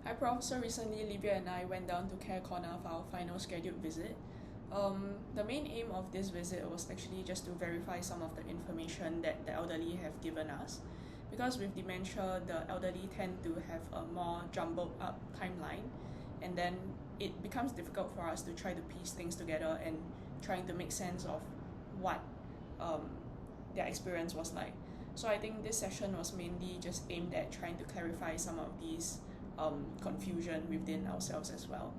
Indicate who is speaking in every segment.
Speaker 1: Hi Prof, so recently Livia and I went down to Care Corner for our final scheduled visit. The main aim of this visit was actually just to verify some of the information that the elderly have given us. Because with dementia, the elderly tend to have a more jumbled up timeline, and then it becomes difficult for us to try to piece things together and trying to make sense of what um, their experience was like. So I think this session was mainly just aimed at trying to clarify some of these confusion within ourselves as well.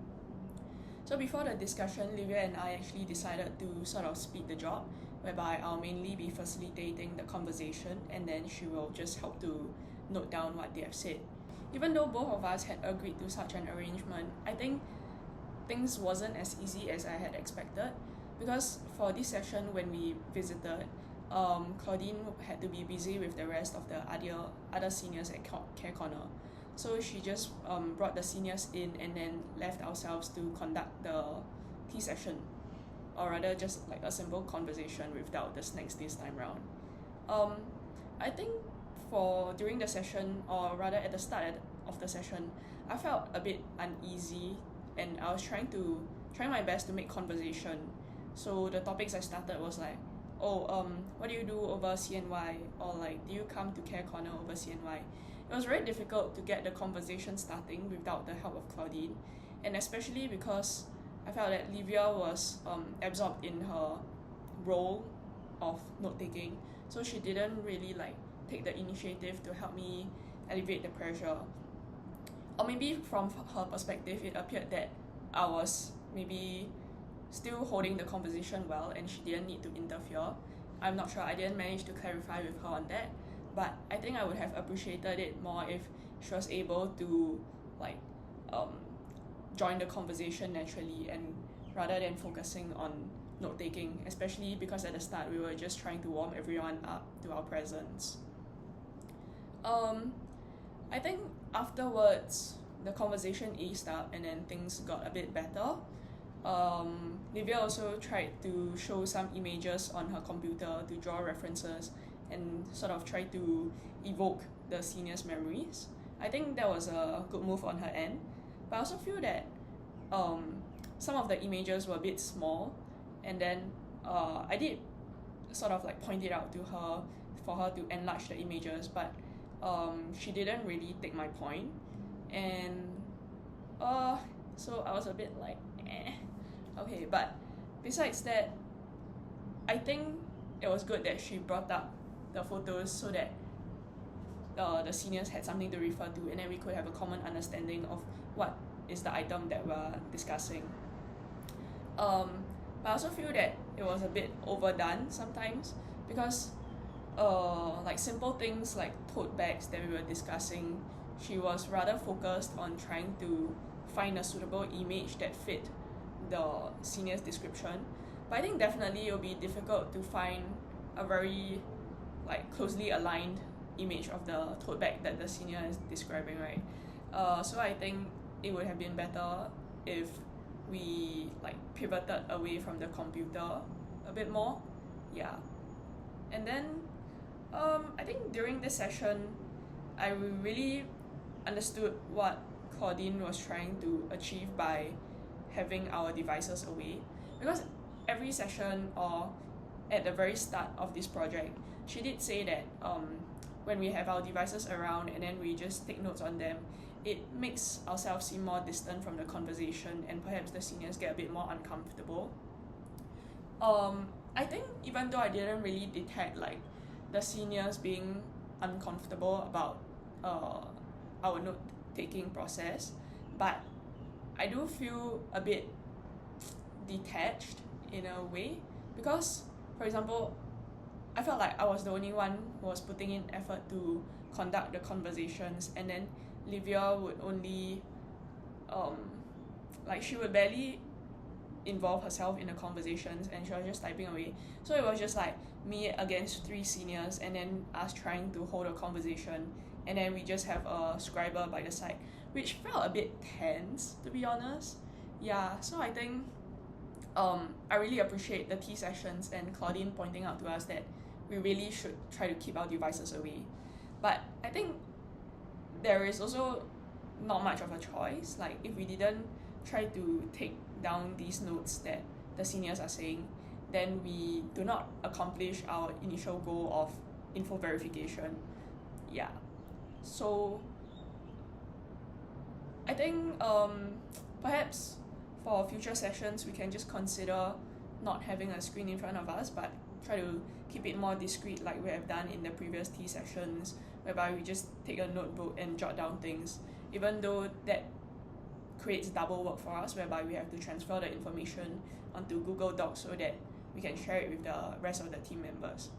Speaker 1: So before the discussion, Livia and I actually decided to sort of split the job, whereby I'll mainly be facilitating the conversation and then she will just help to note down what they have said. Even though both of us had agreed to such an arrangement, I think things wasn't as easy as I had expected, because for this session when we visited, Claudine had to be busy with the rest of the other seniors at Care Corner. So she just brought the seniors in and then left ourselves to conduct the tea session, or rather just like a simple conversation without the snacks this time round. Um, I think for during the session, or rather at the start of the session, I felt a bit uneasy, and I was trying my best to make conversation. So the topics I started was like, oh, what do you do over CNY, or like, do you come to Care Corner over CNY? It was very difficult to get the conversation starting without the help of Claudine, and especially because I felt that Livia was absorbed in her role of note taking, so she didn't really like take the initiative to help me alleviate the pressure. Or maybe from her perspective, it appeared that I was maybe still holding the conversation well and she didn't need to interfere. I'm not sure, I didn't manage to clarify with her on that, but I think I would have appreciated it more if she was able to like um, join the conversation naturally, and rather than focusing on note taking, especially because at the start we were just trying to warm everyone up to our presence. Um, I think afterwards the conversation eased up and then things got a bit better. Livia also tried to show some images on her computer to draw references and sort of try to evoke the seniors' memories. I think that was a good move on her end, but I also feel that um, some of the images were a bit small, and then I did sort of like point it out to her for her to enlarge the images, but she didn't really take my point, and so I was a bit like okay. But besides that, I think it was good that she brought up the photos so that the seniors had something to refer to, and then we could have a common understanding of what is the item that we're discussing. But I also feel that it was a bit overdone sometimes, because like simple things like tote bags that we were discussing, she was rather focused on trying to find a suitable image that fit the senior's description. But I think definitely it will be difficult to find a very like closely aligned image of the tote bag that the senior is describing, right? So I think it would have been better if we like pivoted away from the computer a bit more. Yeah. And then I think during this session I really understood what Claudine was trying to achieve by having our devices away, because every session, or at the very start of this project, she did say that when we have our devices around and then we just take notes on them, it makes ourselves seem more distant from the conversation, and perhaps the seniors get a bit more uncomfortable. I think even though I didn't really detect like the seniors being uncomfortable about our note taking process, but I do feel a bit detached in a way, because for example, I felt like I was the only one who was putting in effort to conduct the conversations, and then Livia would only like she would barely involve herself in the conversations, and she was just typing away. So it was just like me against three seniors and then us trying to hold a conversation, and then we just have a scriber by the side, which felt a bit tense, to be honest. Yeah, so I think I really appreciate the tea sessions and Claudine pointing out to us that we really should try to keep our devices away. But I think there is also not much of a choice. Like if we didn't try to take down these notes that the seniors are saying, then we do not accomplish our initial goal of info verification. Yeah. So I think perhaps for future sessions we can just consider not having a screen in front of us, but try to keep it more discreet like we have done in the previous T sessions, whereby we just take a notebook and jot down things, even though that creates double work for us, whereby we have to transfer the information onto Google Docs so that we can share it with the rest of the team members.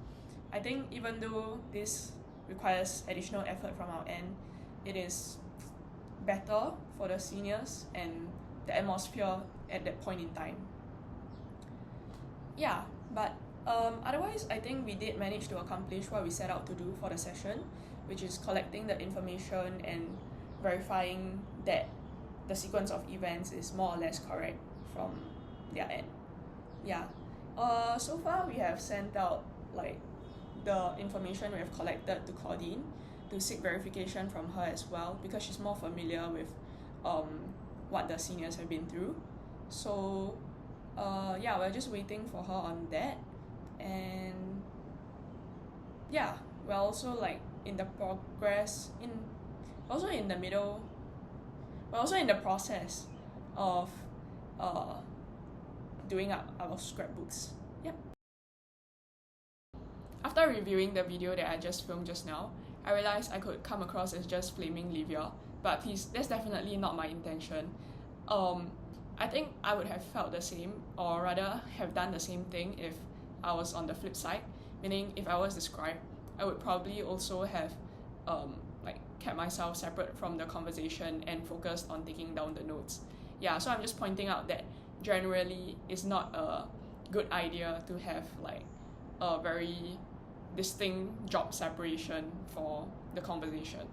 Speaker 1: I think even though this requires additional effort from our end, it is better for the seniors and the atmosphere at that point in time. Yeah, but otherwise I think we did manage to accomplish what we set out to do for the session, which is collecting the information and verifying that the sequence of events is more or less correct from their end. Yeah. So far we have sent out like the information we have collected to Claudine to seek verification from her as well, because she's more familiar with what the seniors have been through. So yeah, we're just waiting for her on that. And yeah, we're also like in the progress in also in the middle we're also in the process of doing up our scrapbooks. Yep. After reviewing the video that I just filmed just now, I realized I could come across as just flaming Livia, but please, that's definitely not my intention. I think I would have felt the same, or rather have done the same thing if I was on the flip side, meaning if I was the scribe, I would probably also have like kept myself separate from the conversation and focused on taking down the notes. Yeah, so I'm just pointing out that generally it's not a good idea to have like a very distinct job separation for the conversation.